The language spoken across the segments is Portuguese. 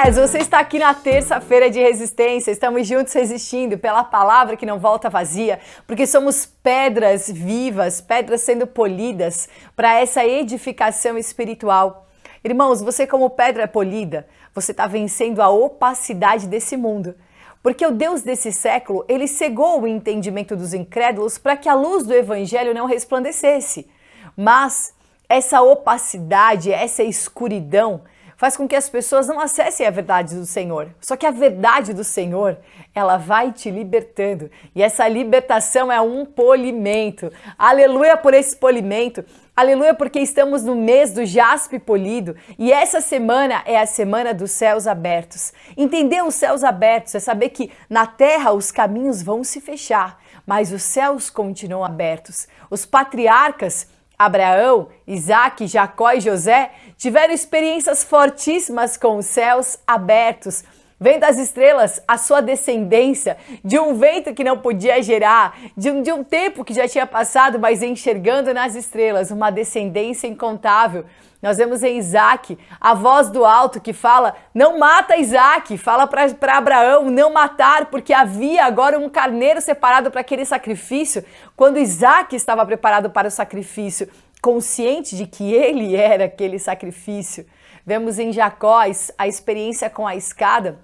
Yes, você está aqui na terça-feira de resistência, estamos juntos resistindo pela palavra que não volta vazia, porque somos pedras vivas, pedras sendo polidas para essa edificação espiritual. Irmãos, você como pedra polida, você está vencendo a opacidade desse mundo. Porque o Deus desse século, ele cegou o entendimento dos incrédulos para que a luz do evangelho não resplandecesse. Mas essa opacidade, essa escuridão, faz com que as pessoas não acessem a verdade do Senhor. Só que a verdade do Senhor, ela vai te libertando. E essa libertação é um polimento. Aleluia por esse polimento. Aleluia porque estamos no mês do jaspe polido. E essa semana é a semana dos céus abertos. Entender os céus abertos é saber que na terra os caminhos vão se fechar, mas os céus continuam abertos. Os patriarcas Abraão, Isaac, Jacó e José tiveram experiências fortíssimas com os céus abertos, vendo as estrelas, a sua descendência, de um vento que não podia gerar, de um tempo que já tinha passado, mas enxergando nas estrelas, uma descendência incontável. Nós vemos em Isaac a voz do alto que fala, não mata Isaac, fala para Abraão não matar, porque havia agora um carneiro separado para aquele sacrifício, quando Isaac estava preparado para o sacrifício, consciente de que ele era aquele sacrifício. Vemos em Jacó a experiência com a escada,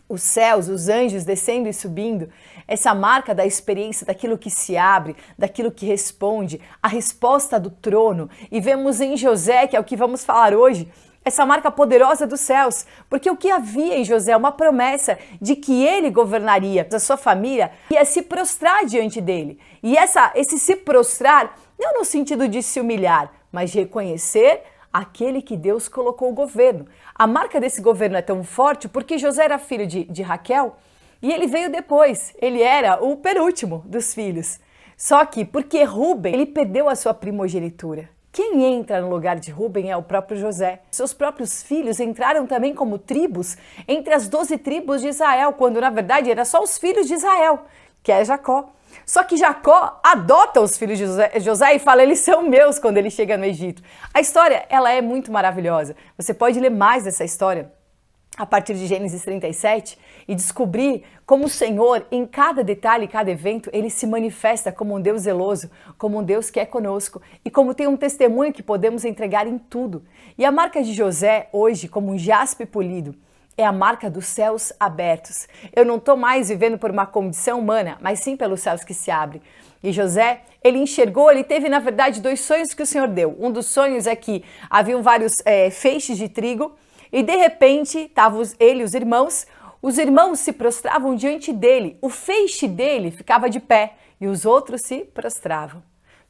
os céus, os anjos descendo e subindo, essa marca da experiência daquilo que se abre, daquilo que responde, a resposta do trono. E vemos em José, que é o que vamos falar hoje, essa marca poderosa dos céus, porque o que havia em José é uma promessa de que ele governaria, a sua família ia se prostrar diante dele. E esse se prostrar, não no sentido de se humilhar, mas de reconhecer aquele que Deus colocou o governo. A marca desse governo é tão forte porque José era filho de Raquel e ele veio depois, ele era o penúltimo dos filhos. Só que porque Rúben, ele perdeu a sua primogenitura. Quem entra no lugar de Rúben é o próprio José. Seus próprios filhos entraram também como tribos entre as 12 tribos de Israel, quando na verdade era só os filhos de Israel, que é Jacó. Só que Jacó adota os filhos de José e fala, eles são meus quando ele chega no Egito. A história, ela é muito maravilhosa. Você pode ler mais dessa história a partir de Gênesis 37 e descobrir como o Senhor, em cada detalhe, cada evento, ele se manifesta como um Deus zeloso, como um Deus que é conosco e como tem um testemunho que podemos entregar em tudo. E a marca de José, hoje, como um jaspe polido, é a marca dos céus abertos. Eu não estou mais vivendo por uma condição humana, mas sim pelos céus que se abrem. E José, ele enxergou, ele teve na verdade 2 sonhos que o Senhor deu. Um dos sonhos é que haviam vários feixes de trigo e de repente estavam ele e os irmãos se prostravam diante dele. O feixe dele ficava de pé e os outros se prostravam.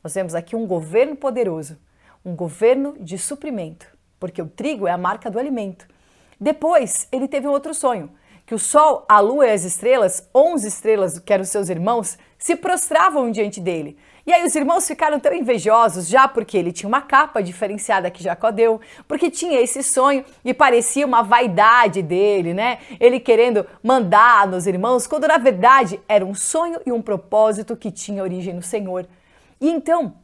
Nós vemos aqui um governo poderoso, um governo de suprimento, porque o trigo é a marca do alimento. Depois, ele teve um outro sonho, que o sol, a lua e as estrelas, 11 estrelas, que eram seus irmãos, se prostravam diante dele. E aí os irmãos ficaram tão invejosos, já porque ele tinha uma capa diferenciada que Jacó deu, porque tinha esse sonho e parecia uma vaidade dele, né? Ele querendo mandar nos irmãos, quando na verdade era um sonho e um propósito que tinha origem no Senhor. E então,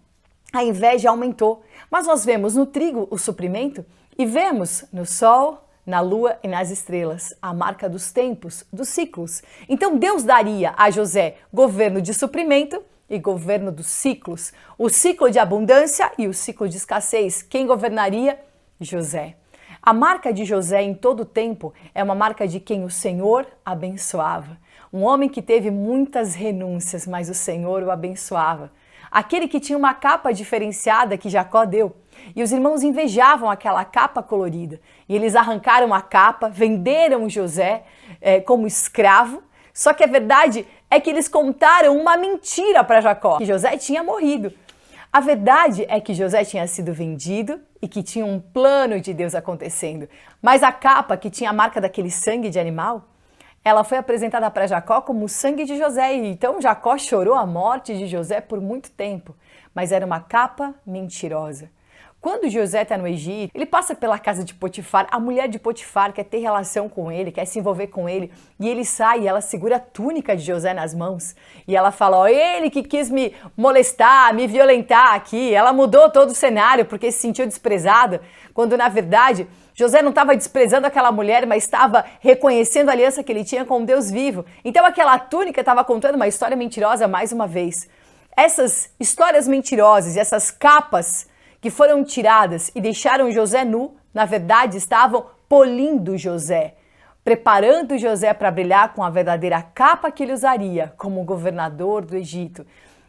a inveja aumentou. Mas nós vemos no trigo o suprimento e vemos no sol, na lua e nas estrelas, a marca dos tempos, dos ciclos. Então Deus daria a José governo de suprimento e governo dos ciclos. O ciclo de abundância e o ciclo de escassez. Quem governaria? José. A marca de José em todo o tempo é uma marca de quem o Senhor abençoava. Um homem que teve muitas renúncias, mas o Senhor o abençoava. Aquele que tinha uma capa diferenciada que Jacó deu. E os irmãos invejavam aquela capa colorida. E eles arrancaram a capa, venderam José como escravo. Só que a verdade é que eles contaram uma mentira para Jacó, que José tinha morrido. A verdade é que José tinha sido vendido e que tinha um plano de Deus acontecendo. Mas a capa, que tinha a marca daquele sangue de animal, ela foi apresentada para Jacó como o sangue de José. E então Jacó chorou a morte de José por muito tempo. Mas era uma capa mentirosa. Quando José está no Egito, ele passa pela casa de Potifar, a mulher de Potifar quer ter relação com ele, quer se envolver com ele, e ele sai e ela segura a túnica de José nas mãos, e ela fala, ó, ele que quis me molestar, me violentar aqui, ela mudou todo o cenário porque se sentiu desprezada, quando na verdade José não estava desprezando aquela mulher, mas estava reconhecendo a aliança que ele tinha com o Deus vivo. Então aquela túnica estava contando uma história mentirosa mais uma vez. Essas histórias mentirosas e essas capas que foram tiradas e deixaram José nu, na verdade estavam polindo José, preparando José para brilhar com a verdadeira capa que ele usaria como governador do Egito.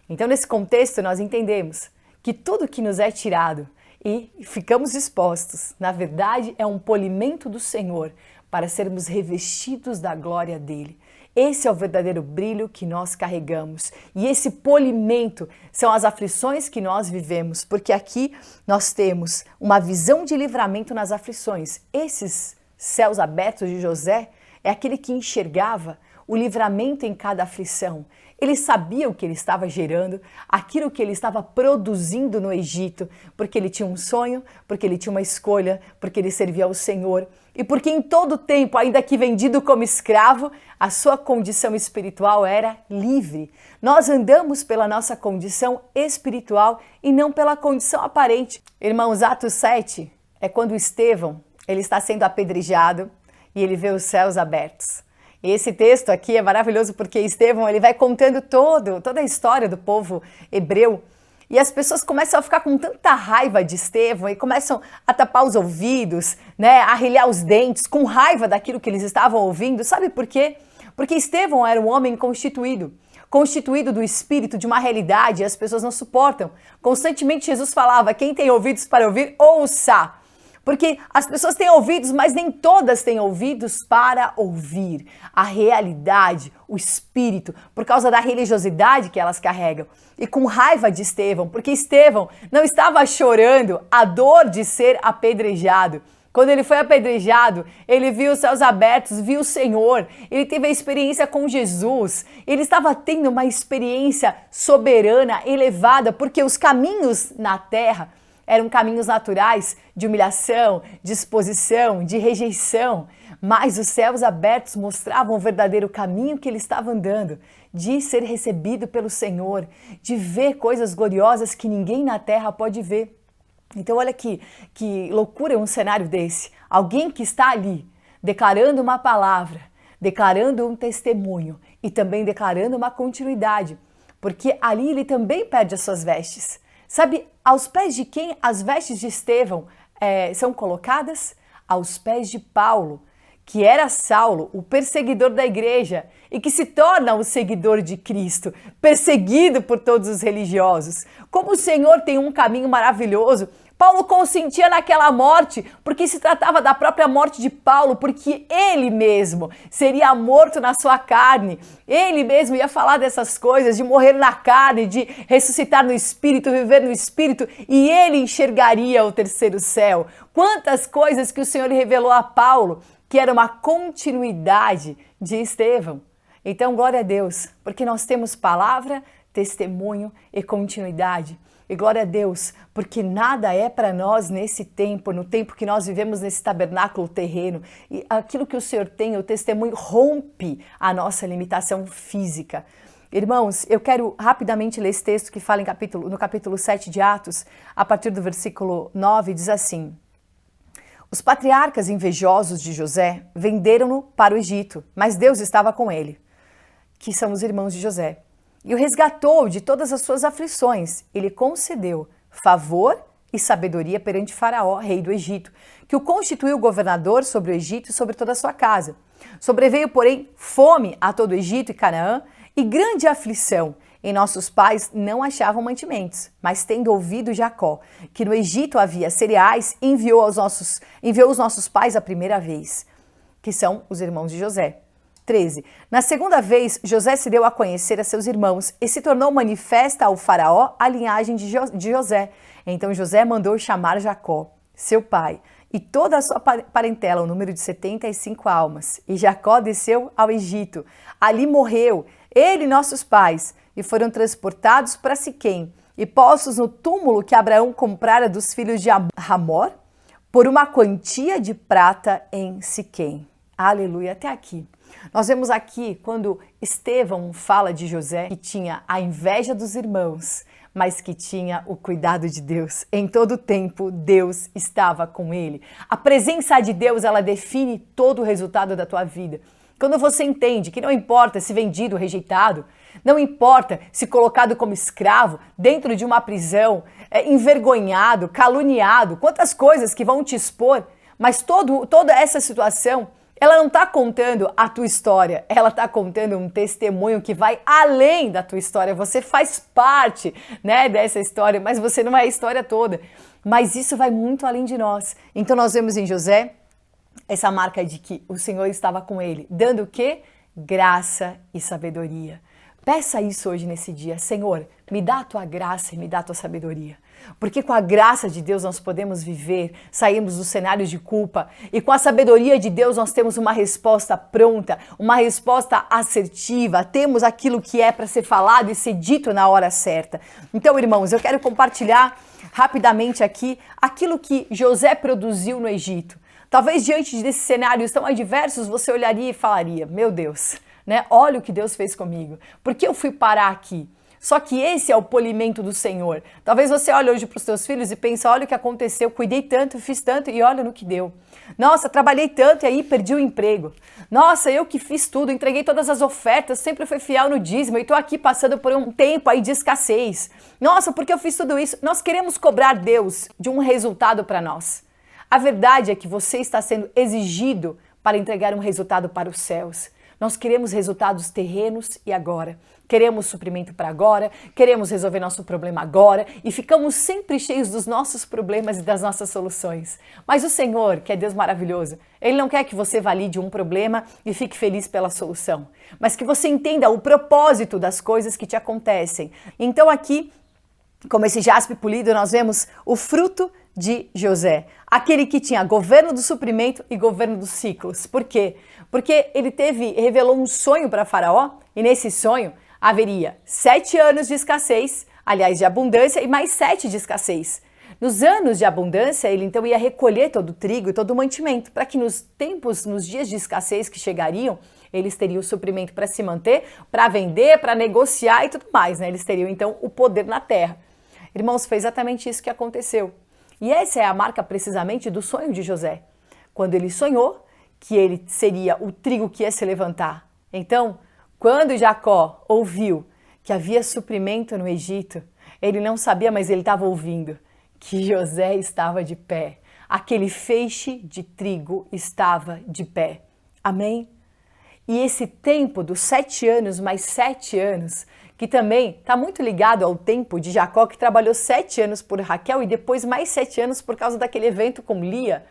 Então nesse contexto nós entendemos que tudo que nos é tirado e ficamos expostos, na verdade, é um polimento do Senhor para sermos revestidos da glória dele. Esse é o verdadeiro brilho que nós carregamos. E esse polimento são as aflições que nós vivemos, porque aqui nós temos uma visão de livramento nas aflições. Esses céus abertos de José é aquele que enxergava o livramento em cada aflição. Ele sabia o que ele estava gerando, aquilo que ele estava produzindo no Egito, porque ele tinha um sonho, porque ele tinha uma escolha, porque ele servia ao Senhor e porque em todo tempo, ainda que vendido como escravo, a sua condição espiritual era livre. Nós andamos pela nossa condição espiritual e não pela condição aparente. Irmãos, Atos 7 é quando Estevão ele está sendo apedrejado e ele vê os céus abertos. E esse texto aqui é maravilhoso porque Estevão ele vai contando toda a história do povo hebreu e as pessoas começam a ficar com tanta raiva de Estevão e começam a tapar os ouvidos, né, a arrilhar os dentes com raiva daquilo que eles estavam ouvindo. Sabe por quê? Porque Estevão era um homem constituído do Espírito, de uma realidade, e as pessoas não suportam. Constantemente Jesus falava, quem tem ouvidos para ouvir, ouça. Porque as pessoas têm ouvidos, mas nem todas têm ouvidos para ouvir a realidade, o espírito, por causa da religiosidade que elas carregam. E com raiva de Estevão, porque Estevão não estava chorando a dor de ser apedrejado. Quando ele foi apedrejado, ele viu os céus abertos, viu o Senhor, ele teve a experiência com Jesus, ele estava tendo uma experiência soberana, elevada, porque os caminhos na terra eram caminhos naturais de humilhação, de exposição, de rejeição. Mas os céus abertos mostravam o verdadeiro caminho que ele estava andando, de ser recebido pelo Senhor, de ver coisas gloriosas que ninguém na terra pode ver. Então olha que loucura um cenário desse. Alguém que está ali, declarando uma palavra, declarando um testemunho e também declarando uma continuidade. Porque ali ele também perde as suas vestes. Sabe, aos pés de quem as vestes de Estevão são colocadas? Aos pés de Paulo, que era Saulo, o perseguidor da igreja, e que se torna o seguidor de Cristo, perseguido por todos os religiosos. Como o Senhor tem um caminho maravilhoso, Paulo consentia naquela morte, porque se tratava da própria morte de Paulo, porque ele mesmo seria morto na sua carne. Ele mesmo ia falar dessas coisas, de morrer na carne, de ressuscitar no Espírito, viver no Espírito, e ele enxergaria o terceiro céu. Quantas coisas que o Senhor revelou a Paulo, que era uma continuidade de Estevão. Então, glória a Deus, porque nós temos palavra, testemunho e continuidade. E glória a Deus, porque nada é para nós nesse tempo, no tempo que nós vivemos nesse tabernáculo terreno. E aquilo que o Senhor tem, o testemunho, rompe a nossa limitação física. Irmãos, eu quero rapidamente ler esse texto que fala no capítulo 7 de Atos, a partir do versículo 9, diz assim: os patriarcas invejosos de José venderam-no para o Egito, mas Deus estava com ele, que são os irmãos de José, e o resgatou de todas as suas aflições. Ele concedeu favor e sabedoria perante Faraó, rei do Egito, que o constituiu governador sobre o Egito e sobre toda a sua casa. Sobreveio, porém, fome a todo o Egito e Canaã, e grande aflição. E nossos pais não achavam mantimentos, mas tendo ouvido Jacó, que no Egito havia cereais, enviou os nossos pais a primeira vez, que são os irmãos de José. 13. Na segunda vez, José se deu a conhecer a seus irmãos e se tornou manifesta ao faraó a linhagem de José. Então José mandou chamar Jacó, seu pai, e toda a sua parentela, o número de 75 almas. E Jacó desceu ao Egito. Ali morreu, ele e nossos pais, e foram transportados para Siquém, e postos no túmulo que Abraão comprara dos filhos de Hamor, por uma quantia de prata em Siquém. Aleluia, até aqui. Nós vemos aqui quando Estevão fala de José, que tinha a inveja dos irmãos, mas que tinha o cuidado de Deus. Em todo tempo, Deus estava com ele. A presença de Deus, ela define todo o resultado da tua vida. Quando você entende que não importa se vendido ou rejeitado, não importa se colocado como escravo, dentro de uma prisão, envergonhado, caluniado, quantas coisas que vão te expor, mas toda essa situação, ela não está contando a tua história, ela está contando um testemunho que vai além da tua história. Você faz parte, né, dessa história, mas você não é a história toda. Mas isso vai muito além de nós. Então nós vemos em José essa marca de que o Senhor estava com ele, dando o quê? Graça e sabedoria. Peça isso hoje nesse dia. Senhor, me dá a tua graça e me dá a tua sabedoria. Porque com a graça de Deus nós podemos viver, saímos dos cenários de culpa, e com a sabedoria de Deus nós temos uma resposta pronta, uma resposta assertiva, temos aquilo que é para ser falado e ser dito na hora certa. Então, irmãos, eu quero compartilhar rapidamente aqui aquilo que José produziu no Egito. Talvez diante desses cenários tão adversos você olharia e falaria, meu Deus, né? Olha o que Deus fez comigo, por que eu fui parar aqui? Só que esse é o polimento do Senhor. Talvez você olhe hoje para os seus filhos e pense, olha o que aconteceu, cuidei tanto, fiz tanto e olha no que deu. Nossa, trabalhei tanto e aí perdi o emprego. Nossa, eu que fiz tudo, entreguei todas as ofertas, sempre fui fiel no dízimo e estou aqui passando por um tempo aí de escassez. Nossa, porque eu fiz tudo isso? Nós queremos cobrar Deus de um resultado para nós. A verdade é que você está sendo exigido para entregar um resultado para os céus. Nós queremos resultados terrenos e agora. Queremos suprimento para agora, queremos resolver nosso problema agora e ficamos sempre cheios dos nossos problemas e das nossas soluções. Mas o Senhor, que é Deus maravilhoso, Ele não quer que você valide um problema e fique feliz pela solução, mas que você entenda o propósito das coisas que te acontecem. Então aqui, como esse jaspe polido, nós vemos o fruto de José, aquele que tinha governo do suprimento e governo dos ciclos. Por quê? Porque ele revelou um sonho para Faraó e nesse sonho haveria 7 anos de escassez, aliás, de abundância, e mais 7 de escassez. Nos anos de abundância, ele então ia recolher todo o trigo e todo o mantimento, para que nos dias de escassez que chegariam, eles teriam o suprimento para se manter, para vender, para negociar e tudo mais, né? Eles teriam então o poder na terra. Irmãos, foi exatamente isso que aconteceu. E essa é a marca precisamente do sonho de José, quando ele sonhou que ele seria o trigo que ia se levantar. Então, quando Jacó ouviu que havia suprimento no Egito, ele não sabia, mas ele estava ouvindo que José estava de pé. Aquele feixe de trigo estava de pé. Amém? E esse tempo dos 7 anos mais 7 anos, que também está muito ligado ao tempo de Jacó, que trabalhou 7 anos por Raquel e depois mais 7 anos por causa daquele evento com Lia.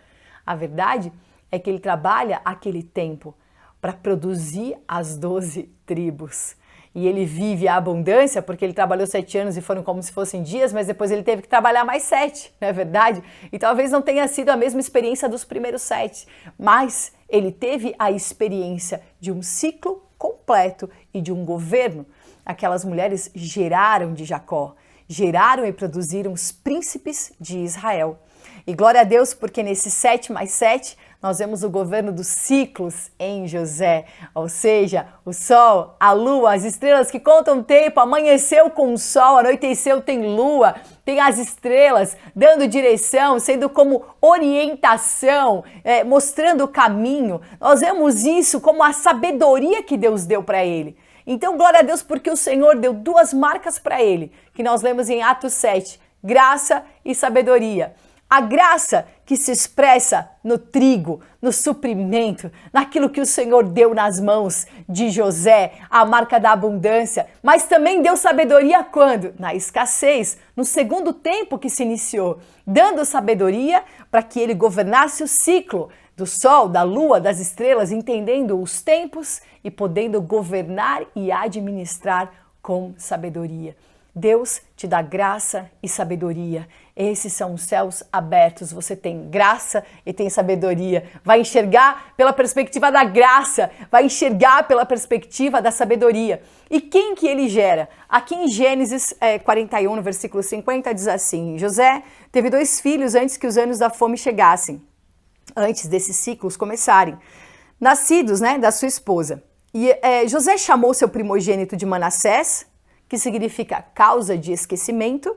A verdade é que ele trabalha aquele tempo para produzir as 12 tribos. E ele vive a abundância porque ele trabalhou 7 anos e foram como se fossem dias, mas depois ele teve que trabalhar mais 7, não é verdade? E talvez não tenha sido a mesma experiência dos primeiros 7, mas ele teve a experiência de um ciclo completo e de um governo. Aquelas mulheres geraram de Jacó, geraram e produziram os príncipes de Israel. E glória a Deus, porque nesse 7 mais 7, nós vemos o governo dos ciclos em José, ou seja, o sol, a lua, as estrelas que contam tempo, amanheceu com o sol, anoiteceu tem lua, tem as estrelas dando direção, sendo como orientação, mostrando o caminho. Nós vemos isso como a sabedoria que Deus deu para ele. Então, glória a Deus, porque o Senhor deu 2 marcas para ele, que nós lemos em Atos 7, graça e sabedoria. A graça que se expressa no trigo, no suprimento, naquilo que o Senhor deu nas mãos de José, a marca da abundância, mas também deu sabedoria quando? Na escassez, no segundo tempo que se iniciou, dando sabedoria para que ele governasse o ciclo do sol, da lua, das estrelas, entendendo os tempos e podendo governar e administrar com sabedoria. Deus te dá graça e sabedoria. Esses são os céus abertos. Você tem graça e tem sabedoria. Vai enxergar pela perspectiva da graça, vai enxergar pela perspectiva da sabedoria. E quem que ele gera? Aqui em Gênesis 41, no versículo 50, diz assim: José teve 2 filhos antes que os anos da fome chegassem, antes desses ciclos começarem, nascidos, da sua esposa. E José chamou seu primogênito de Manassés, que significa causa de esquecimento.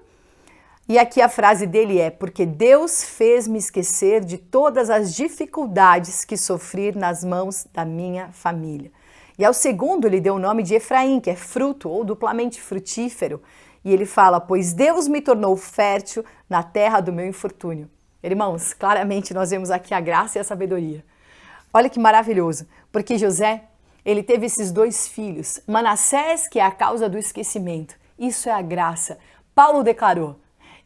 E aqui a frase dele é: porque Deus fez-me esquecer de todas as dificuldades que sofri nas mãos da minha família. E ao segundo ele deu o nome de Efraim, que é fruto ou duplamente frutífero. E ele fala: pois Deus me tornou fértil na terra do meu infortúnio. Irmãos, claramente nós vemos aqui a graça e a sabedoria. Olha que maravilhoso, porque José, ele teve esses 2 filhos, Manassés, que é a causa do esquecimento. Isso é a graça. Paulo declarou: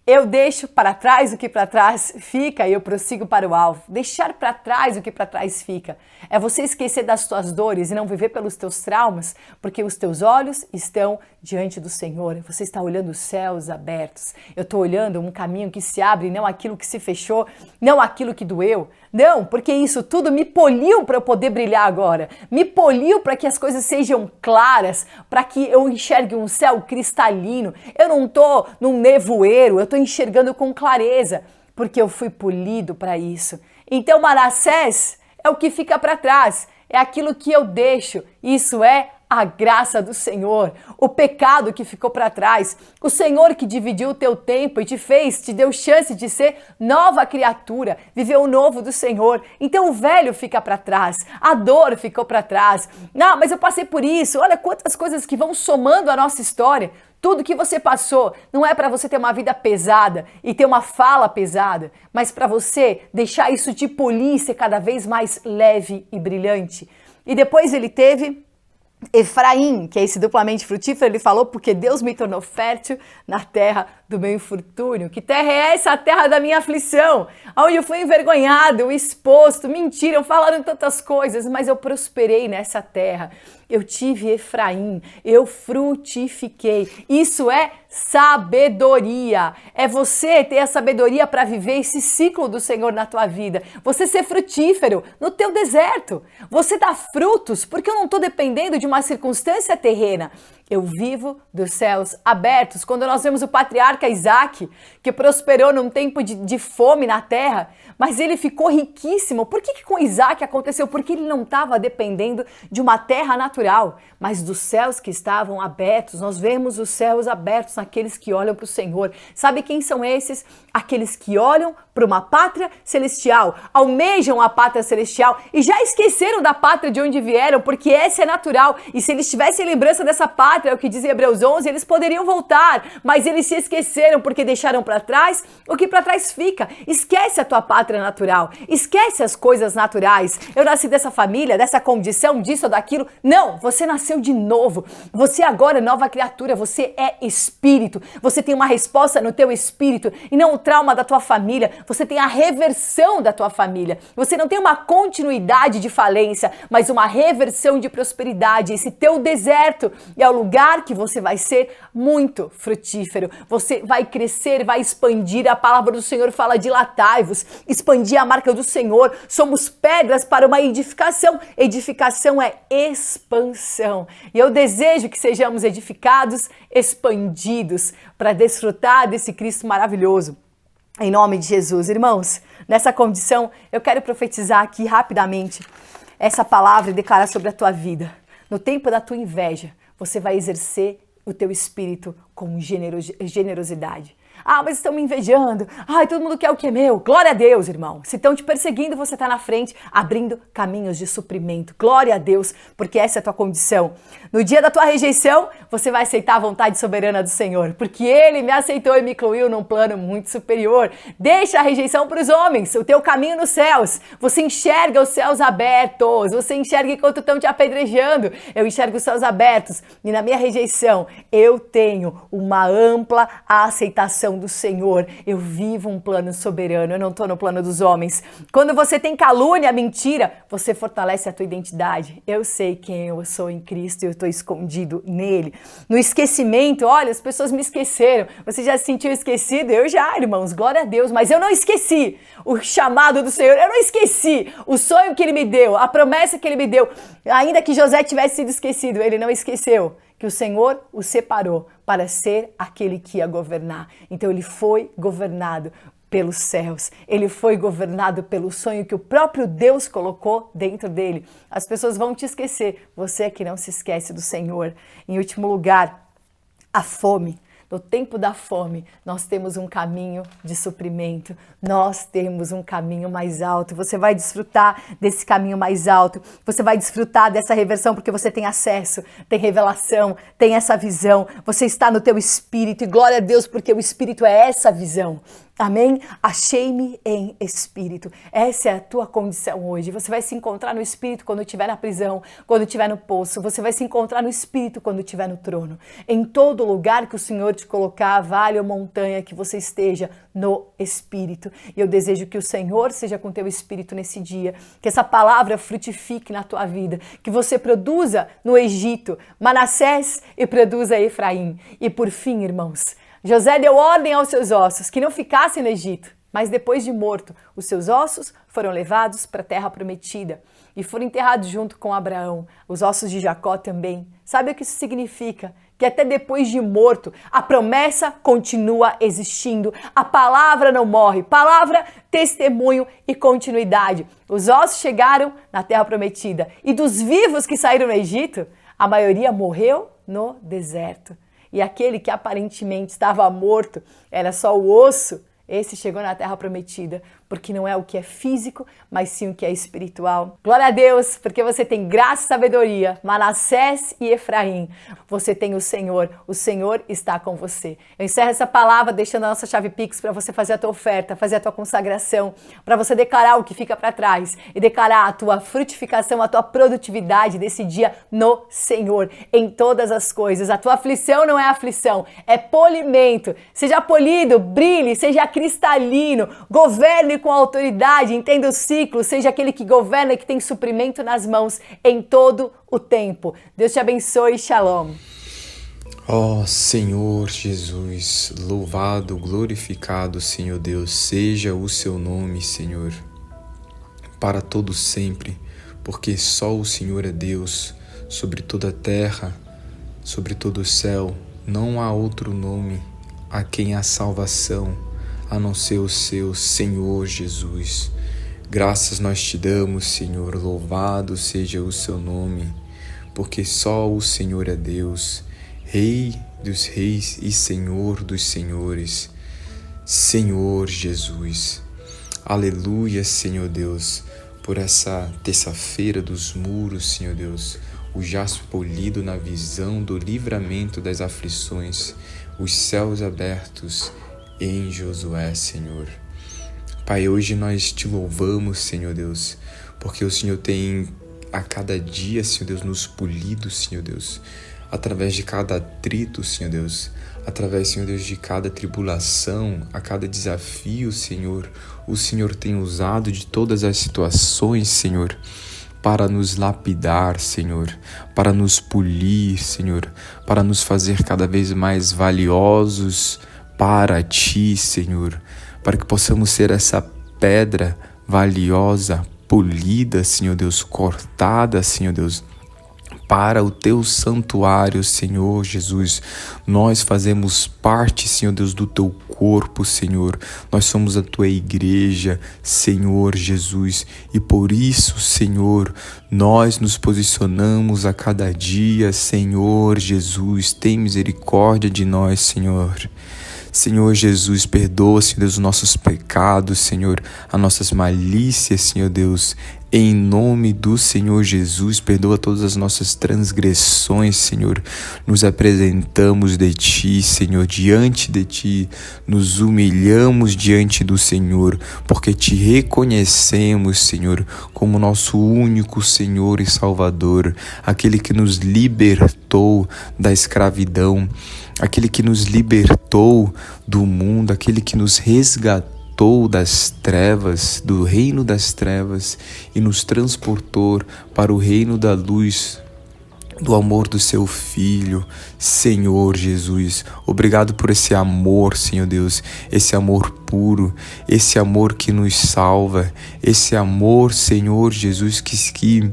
eu deixo para trás o que para trás fica e eu prossigo para o alvo. Deixar para trás o que para trás fica é você esquecer das tuas dores e não viver pelos teus traumas, porque os teus olhos estão diante do Senhor. Você está olhando os céus abertos. Eu estou olhando um caminho que se abre, não aquilo que se fechou, não aquilo que doeu. Não, porque isso tudo me poliu para eu poder brilhar agora. Me poliu para que as coisas sejam claras, para que eu enxergue um céu cristalino. Eu não estou num nevoeiro, eu estou enxergando com clareza, porque eu fui polido para isso. Então Manassés é o que fica para trás, é aquilo que eu deixo. Isso é a graça do Senhor, o pecado que ficou para trás, o Senhor que dividiu o teu tempo e te deu chance de ser nova criatura, viver o novo do Senhor. Então o velho fica para trás, a dor ficou para trás. Não, mas eu passei por isso. Olha quantas coisas que vão somando a nossa história. Tudo que você passou não é para você ter uma vida pesada e ter uma fala pesada, mas para você deixar isso te polir, ser cada vez mais leve e brilhante. E depois ele teve Efraim, que é esse duplamente frutífero. Ele falou: porque Deus me tornou fértil na terra do meu infortúnio. Que terra é essa? A terra da minha aflição, onde eu fui envergonhado, exposto, mentiram, falaram tantas coisas, mas eu prosperei nessa terra. Eu tive Efraim, eu frutifiquei. Isso é sabedoria. É você ter a sabedoria para viver esse ciclo do Senhor na tua vida. Você ser frutífero no teu deserto. Você dá frutos, porque eu não estou dependendo de uma circunstância terrena. Eu vivo dos céus abertos. Quando nós vemos o patriarca Isaac, que prosperou num tempo de fome na terra, mas ele ficou riquíssimo. Por que com Isaac aconteceu? Porque ele não estava dependendo de uma terra natural, mas dos céus que estavam abertos. Nós vemos os céus abertos naqueles que olham para o Senhor. Sabe quem são esses? Aqueles que olham para uma pátria celestial, almejam a pátria celestial e já esqueceram da pátria de onde vieram, porque essa é natural. E se eles tivessem lembrança dessa pátria, é o que diz em Hebreus 11, eles poderiam voltar, mas eles se esqueceram porque deixaram para trás o que para trás fica. Esquece a tua pátria natural, esquece as coisas naturais. Eu nasci dessa família, dessa condição, disso ou daquilo. Não, você nasceu de novo. Você agora é nova criatura, você é espírito. Você tem uma resposta no teu espírito e não o trauma da tua família. Você tem a reversão da tua família. Você não tem uma continuidade de falência, mas uma reversão de prosperidade. Esse teu deserto é o lugar que você vai ser muito frutífero. Você vai crescer, vai expandir. A palavra do Senhor fala: dilatai-vos, expandir a marca do Senhor. Somos pedras para uma edificação. Edificação é expansão. E eu desejo que sejamos edificados, expandidos, para desfrutar desse Cristo maravilhoso. Em nome de Jesus, irmãos, nessa condição, eu quero profetizar aqui rapidamente essa palavra e declarar sobre a tua vida. No tempo da tua inveja, você vai exercer o teu espírito com generosidade. Ah, mas estão me invejando. Ai, todo mundo quer o que é meu. Glória a Deus, irmão. Se estão te perseguindo, você está na frente, abrindo caminhos de suprimento. Glória a Deus, porque essa é a tua condição. No dia da tua rejeição, você vai aceitar a vontade soberana do Senhor, porque Ele me aceitou e me incluiu num plano muito superior. Deixa a rejeição para os homens, o teu caminho nos céus. Você enxerga os céus abertos, você enxerga enquanto estão te apedrejando. Eu enxergo os céus abertos e na minha rejeição, eu tenho uma ampla aceitação coração do Senhor. Eu vivo um plano soberano, eu não estou no plano dos homens. Quando você tem calúnia, mentira, você fortalece a tua identidade. Eu sei quem eu sou em Cristo e eu estou escondido nele. No esquecimento, olha, as pessoas me esqueceram. Você já se sentiu esquecido? Eu já, irmãos, glória a Deus. Mas eu não esqueci o chamado do Senhor. Eu não esqueci o sonho que Ele me deu, a promessa que Ele me deu. Ainda que José tivesse sido esquecido, ele não esqueceu que o Senhor o separou para ser aquele que ia governar. Então ele foi governado pelos céus. Ele foi governado pelo sonho que o próprio Deus colocou dentro dele. As pessoas vão te esquecer. Você é que não se esquece do Senhor. Em último lugar, a fome. No tempo da fome, nós temos um caminho de suprimento, nós temos um caminho mais alto. Você vai desfrutar desse caminho mais alto, você vai desfrutar dessa reversão porque você tem acesso, tem revelação, tem essa visão. Você está no teu espírito e glória a Deus porque o espírito é essa visão. Amém? Achei-me em espírito. Essa é a tua condição hoje. Você vai se encontrar no espírito quando estiver na prisão, quando estiver no poço. Você vai se encontrar no espírito quando estiver no trono. Em todo lugar que o Senhor te colocar, vale ou montanha, que você esteja no espírito. E eu desejo que o Senhor seja com teu espírito nesse dia, que essa palavra frutifique na tua vida, que você produza no Egito Manassés e produza Efraim. E por fim, irmãos, José deu ordem aos seus ossos que não ficassem no Egito, mas depois de morto, os seus ossos foram levados para a terra prometida e foram enterrados junto com Abraão, os ossos de Jacó também. Sabe o que isso significa? Que até depois de morto, a promessa continua existindo, a palavra não morre, palavra, testemunho e continuidade. Os ossos chegaram na terra prometida e dos vivos que saíram no Egito, a maioria morreu no deserto. E aquele que aparentemente estava morto, era só o osso, esse chegou na terra prometida, porque não é o que é físico, mas sim o que é espiritual. Glória a Deus, porque você tem graça e sabedoria, Manassés e Efraim. Você tem o Senhor está com você. Eu encerro essa palavra deixando a nossa chave Pix para você fazer a tua oferta, fazer a tua consagração, para você declarar o que fica para trás e declarar a tua frutificação, a tua produtividade desse dia no Senhor, em todas as coisas. A tua aflição não é aflição, é polimento. Seja polido, brilhe, seja cristalino, governe com autoridade, entenda o ciclo, seja aquele que governa e que tem suprimento nas mãos em todo o tempo. Deus te abençoe, shalom. Ó Senhor Jesus, louvado, glorificado, Senhor Deus, seja o seu nome, Senhor, para todo sempre, porque só o Senhor é Deus, sobre toda a terra, sobre todo o céu, não há outro nome a quem há salvação, a não ser o seu Senhor Jesus. Graças nós te damos, Senhor, louvado seja o seu nome, porque só o Senhor é Deus, Rei dos reis e Senhor dos senhores, Senhor Jesus. Aleluia, Senhor Deus, por essa terça-feira dos muros, Senhor Deus, o jaspe polido na visão do livramento das aflições, os céus abertos em Josué, Senhor. Pai, hoje nós te louvamos, Senhor Deus, porque o Senhor tem a cada dia, Senhor Deus, nos polido, Senhor Deus, através de cada atrito, Senhor Deus, através, Senhor Deus, de cada tribulação, a cada desafio, Senhor, o Senhor tem usado de todas as situações, Senhor, para nos lapidar, Senhor, para nos polir, Senhor, para nos fazer cada vez mais valiosos para Ti, Senhor, para que possamos ser essa pedra valiosa, polida, Senhor Deus, cortada, Senhor Deus, para o Teu santuário, Senhor Jesus. Nós fazemos parte, Senhor Deus, do Teu corpo, Senhor. Nós somos a Tua igreja, Senhor Jesus. E por isso, Senhor, nós nos posicionamos a cada dia, Senhor Jesus. Tem misericórdia de nós, Senhor. Senhor Jesus, perdoa, Senhor Deus, os nossos pecados, Senhor, as nossas malícias, Senhor Deus, Em nome do Senhor Jesus, perdoa todas as nossas transgressões, Senhor. Nos apresentamos de Ti, Senhor, diante de Ti. Nos humilhamos diante do Senhor, porque Te reconhecemos, Senhor, como nosso único Senhor e Salvador, aquele que nos libertou da escravidão, aquele que nos libertou do mundo, aquele que nos resgatou das trevas, do reino das trevas, e nos transportou para o reino da luz, do amor do Seu Filho, Senhor Jesus. Obrigado por esse amor, Senhor Deus, esse amor puro, esse amor que nos salva, esse amor, Senhor Jesus, que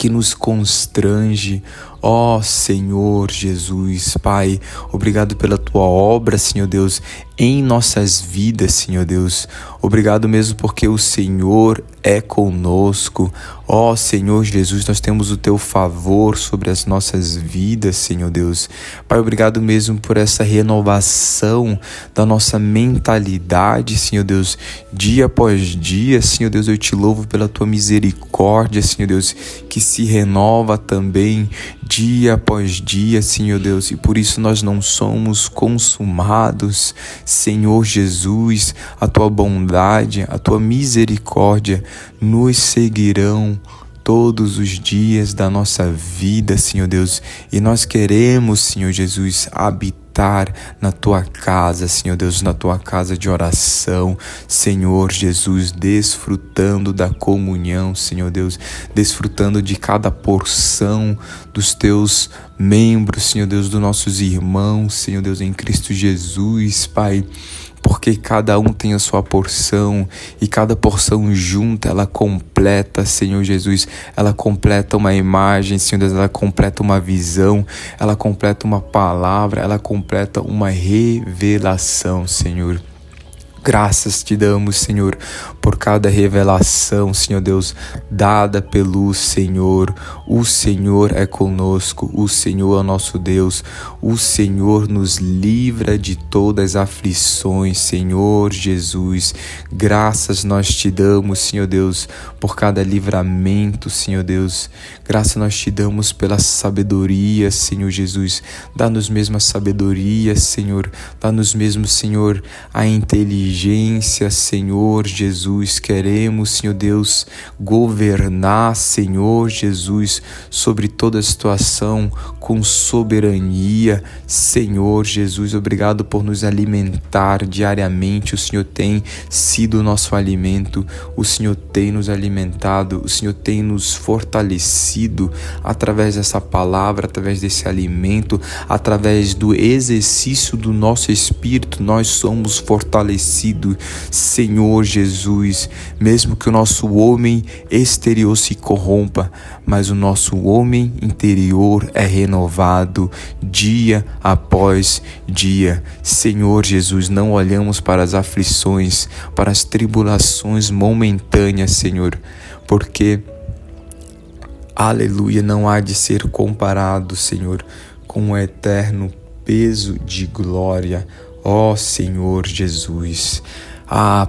nos constrange. Ó Senhor Jesus, Pai, obrigado pela Tua obra, Senhor Deus, em nossas vidas, Senhor Deus. Obrigado mesmo porque o Senhor é conosco. Ó Senhor Jesus, nós temos o Teu favor sobre as nossas vidas, Senhor Deus. Pai, obrigado mesmo por essa renovação da nossa mentalidade, Senhor Deus, dia após dia, Senhor Deus. Eu Te louvo pela Tua misericórdia, Senhor Deus, que se renova também dia após dia, Senhor Deus, e por isso nós não somos consumados, Senhor Jesus. A Tua bondade, a Tua misericórdia nos seguirão todos os dias da nossa vida, Senhor Deus, e nós queremos, Senhor Jesus, habitar na Tua casa, Senhor Deus, na Tua casa de oração, Senhor Jesus, desfrutando da comunhão, Senhor Deus, desfrutando de cada porção dos Teus membros, Senhor Deus, dos nossos irmãos, Senhor Deus, em Cristo Jesus, Pai, porque cada um tem a sua porção e cada porção junta, ela completa, Senhor Jesus, ela completa uma imagem, Senhor Deus, ela completa uma visão, ela completa uma palavra, ela completa uma revelação, Senhor. Graças Te damos, Senhor, por cada revelação, Senhor Deus, dada pelo Senhor. O Senhor é conosco, o Senhor é nosso Deus, o Senhor nos livra de todas as aflições, Senhor Jesus. Graças nós Te damos, Senhor Deus, por cada livramento, Senhor Deus. Graças nós Te damos pela sabedoria, Senhor Jesus. Dá-nos mesmo a sabedoria, Senhor. Dá-nos mesmo, Senhor, a inteligência, Senhor Jesus. Queremos, Senhor Deus, governar, Senhor Jesus, sobre toda a situação com soberania, Senhor Jesus. Obrigado por nos alimentar diariamente. O Senhor tem sido o nosso alimento, o Senhor tem nos alimentado, o Senhor tem nos fortalecido através dessa palavra, através desse alimento, através do exercício do nosso espírito. Nós somos fortalecidos, Senhor Jesus, mesmo que o nosso homem exterior se corrompa, mas o nosso homem interior é renovado dia após dia. Senhor Jesus, não olhamos para as aflições, para as tribulações momentâneas, Senhor, porque, aleluia, não há de ser comparado, Senhor, com o eterno peso de glória. Ó Senhor Jesus.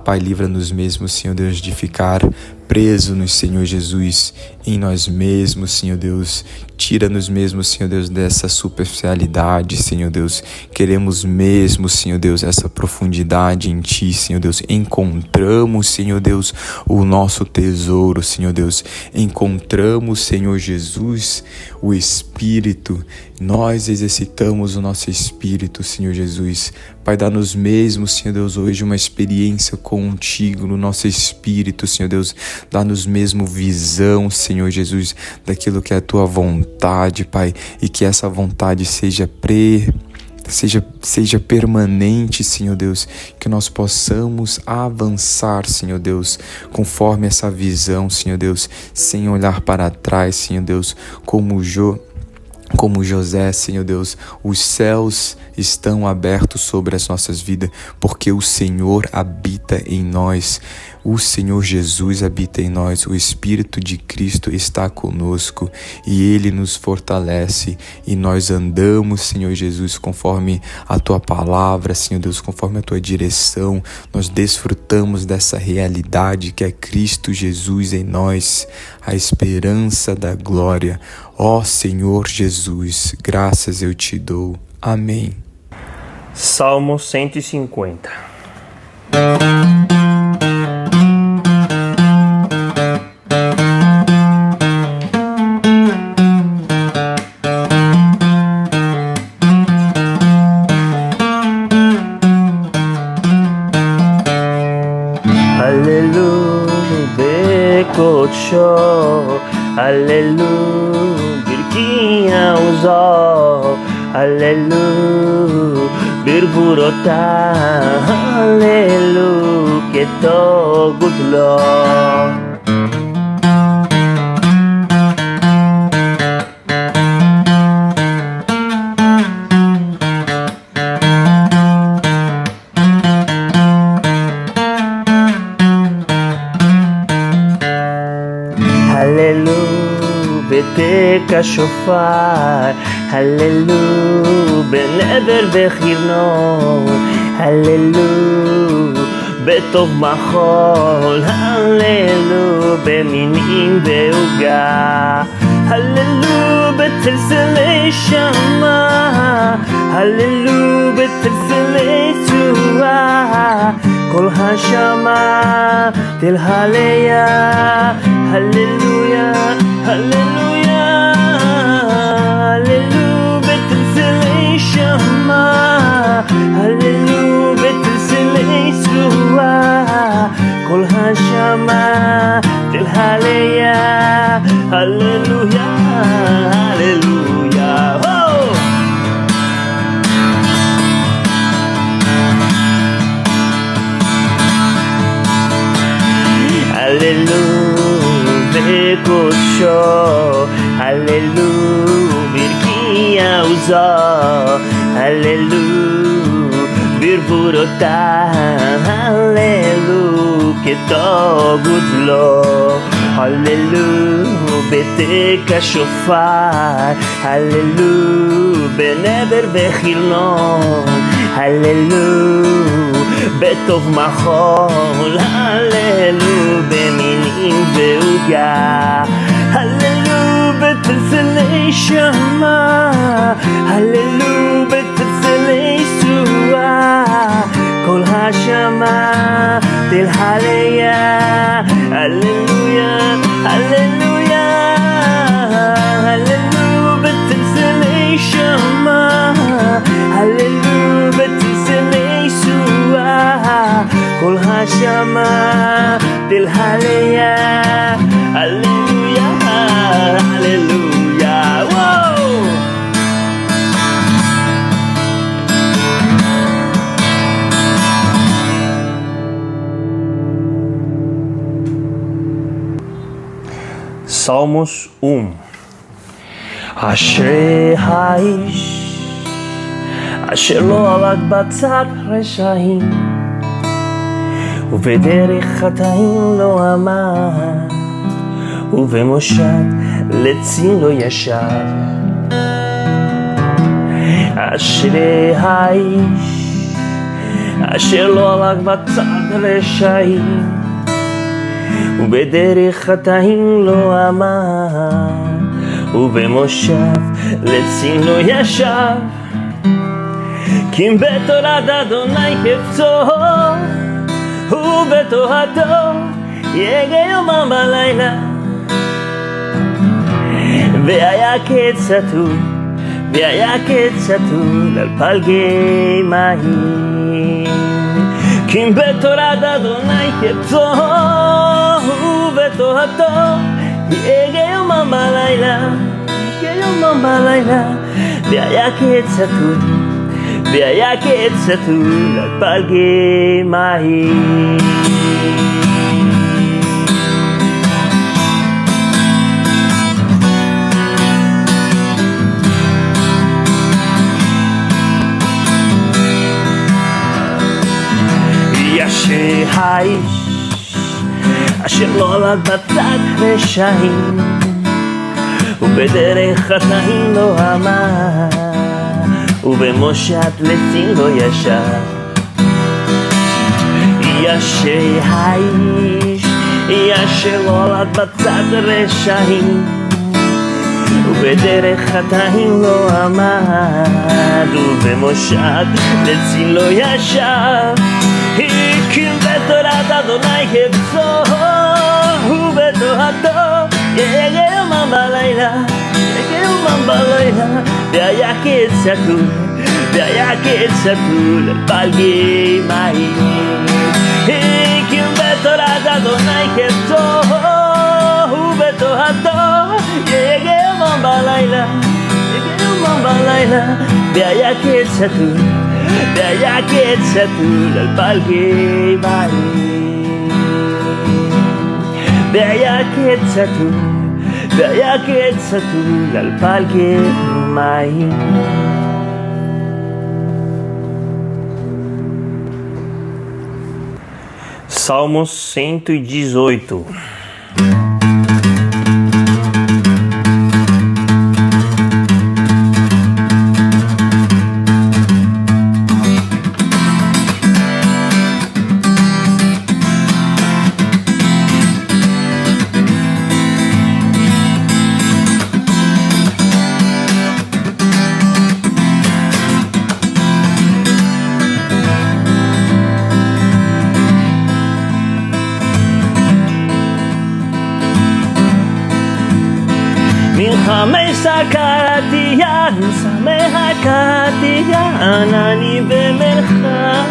Pai, livra-nos mesmo, Senhor Deus, de ficar preso no Senhor Jesus, em nós mesmos, Senhor Deus. Tira-nos mesmo, Senhor Deus, dessa superficialidade, Senhor Deus. Queremos mesmo, Senhor Deus, essa profundidade em Ti, Senhor Deus. Encontramos, Senhor Deus, o nosso tesouro, Senhor Deus. Encontramos, Senhor Jesus, o Espírito. Nós exercitamos o nosso Espírito, Senhor Jesus. Pai, dá-nos mesmo, Senhor Deus, hoje uma experiência contigo no nosso Espírito, Senhor Deus. Dá-nos mesmo visão, Senhor Jesus, daquilo que é a Tua vontade, Pai, e que essa vontade seja permanente, Senhor Deus, que nós possamos avançar, Senhor Deus, conforme essa visão, Senhor Deus, sem olhar para trás, Senhor Deus, como José, Senhor Deus, os céus estão abertos sobre as nossas vidas, porque o Senhor habita em nós. O Senhor Jesus habita em nós, o Espírito de Cristo está conosco e Ele nos fortalece e nós andamos, Senhor Jesus, conforme a Tua palavra, Senhor Deus, conforme a Tua direção. Nós desfrutamos dessa realidade que é Cristo Jesus em nós, a esperança da glória. Ó Senhor Jesus, graças eu te dou. Amém. Salmo 150. קודשו, הללו, ברכי עוזו, הללו, ברבורותיו, הללו, כתוב גודלו. בתק השופר, הללו, בנדר וחרנות, הללו, בטוב מחול, הללו, במינים ועוגה, הללו, בתלסלי שמה, הללו, בתלסלי צורה, כל השמה תלהליה, הללויה, הללויה, הללו, בתלסלי שמה, הללו, בתלסלי צורה, כל השמה תלהליה, הללויה, הללויה. הללו בקודשו, הללו ברכי עוזו, הללו ברבורותיו, הללו כתוב גודלו, הללו בתק השופר, הללו בנבר וחרנות, הללו בטוב מחול, הללו במינים ועוגה, הללו בתלסלי שמה, הללו בתלסלי צורה, כל השמה תלהליה, הללויה, הללויה, הללו בתלסלי שמה, הללו בתלסלי צורה, כל השמה תלהליה, הללויה, הללויה. וואו! Salmos 1. אשרי האיש אשר לא הלך בצד רשעים ובדרך חטאים לא עמד ובמושב לצים לא ישב. אשרי האיש אשר לא הלך בצד רשעים ובדרך חטאים לא עמד ובמושב לצים לא ישב. כי אם בתורת אדוני חפצו ובתורתו יגע יומם בלילה. והיה כצאתו על פלגי מים. כי אם בתורת אדוני חפצו ובתורתו יגע יומם בלילה. והיה כצאתו על פלגי מים. האיש אשר נולד בצד רשעים ובדרך חטאים לא עמד ובמושט לצין לא ישב. אשר האיש אשר נולד בצד רשעים ובדרך חטאים לא עמד ובמושט לצין לא ישב. הקים בתורת אדוני חפצו ובתורתו יגע יומם בלילה, יגע יומם בלילה. והיה קץ שתול על פלגי מים. הקים בתורת אדוני חפצו ובתורתו יגע יומם בלילה, יגע יומם בלילה. והיה קץ שתול על פלגי מים. והיה קץ שתול על פלגי מים. Salmo 118. אני במלחיה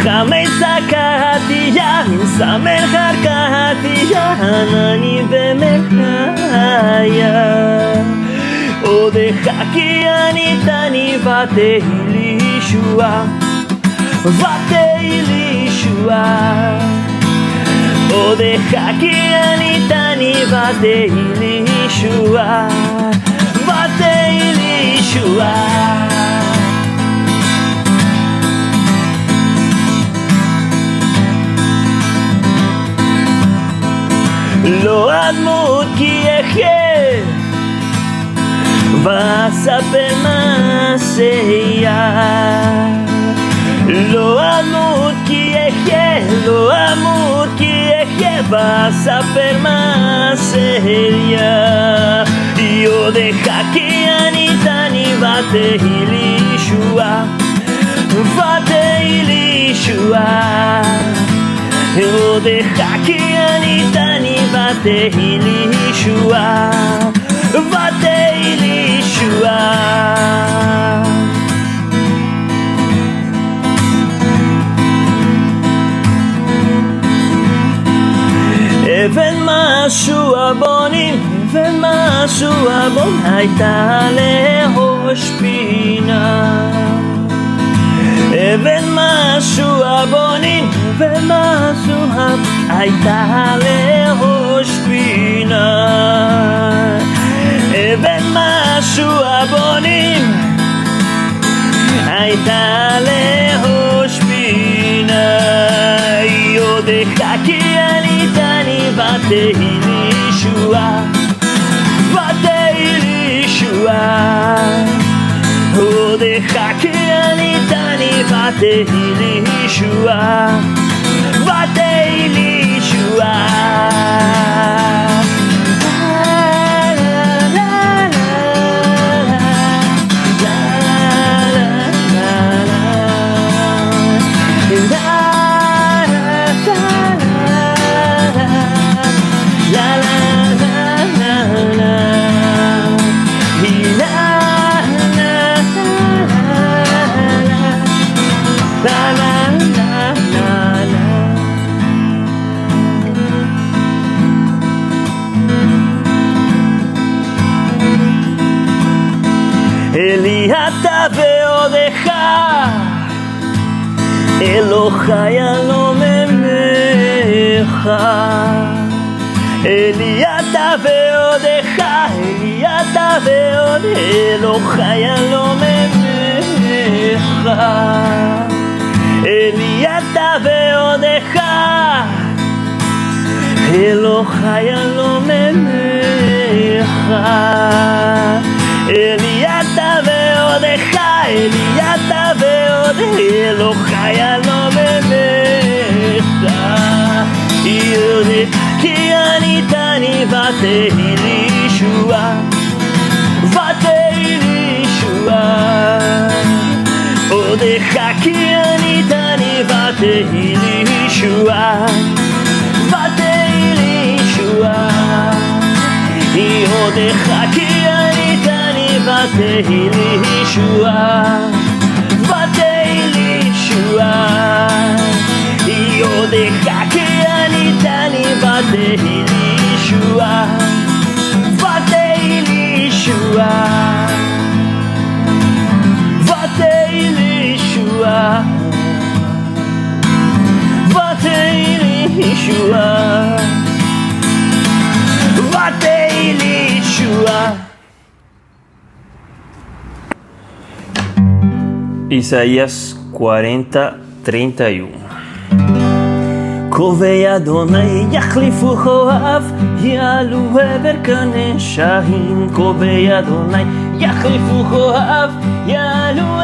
חמי סקרתיה שמח קרתיה אני במלחיה עודך כי עניתני ותהי לי ישועה עודך כי עניתני ותהי לי ישועה ותהי לי ישועה. לא אדמות כי אחיה ואספר מעשיה. לא אמות כי אחיה, לא אמות כי אחיה ואספר מעשיה. יודך כי עניתני ותהי לי ישועה, ותהי לי ישועה. יודך כי עניתני ותהי לי ישועה, ותהי לי ישועה. אבן משהו הבונים, אבן משהו הבון הייתה לראש פינה. אבן משהו הבונים, אבן משהו הבון הייתה לראש פינה. אבן משהו הבונים הייתה לראש פינה. יודך כי עניתני ותהי לי ישועה, ותהי לי ישועה. יודך כי עניתני ותהי לי ישועה, ותהי לי ישועה. אלי אתה ועודך, אלוהי אלוממך. אלי אתה ועודך, אלי אתה ועוד, אלוהי אלוממך. Eli אתה ועודך אלוהי אלומך Eli אתה ועודך Eli אתה ועודך אלוהי אלומך יודעת כי עניתני ותהי לי ישועה ותהי לי ישועה עודך כי עניתני ותהי לי ישועה ותהי לי ישועה עודך כי עניתני ותהי לי ישועה ותהי לי ישועה עודך כי עניתני ותהי לי ישועה ותהי לי ישועה ותהי לי ישועה ותהי לי ישועה ותהי לי ישועה. Isaías 40:31 קובעי אדוני יחליפו כוכב יעלו עבר כנשאים קובעי אדוני יחליפו כוכב יעלו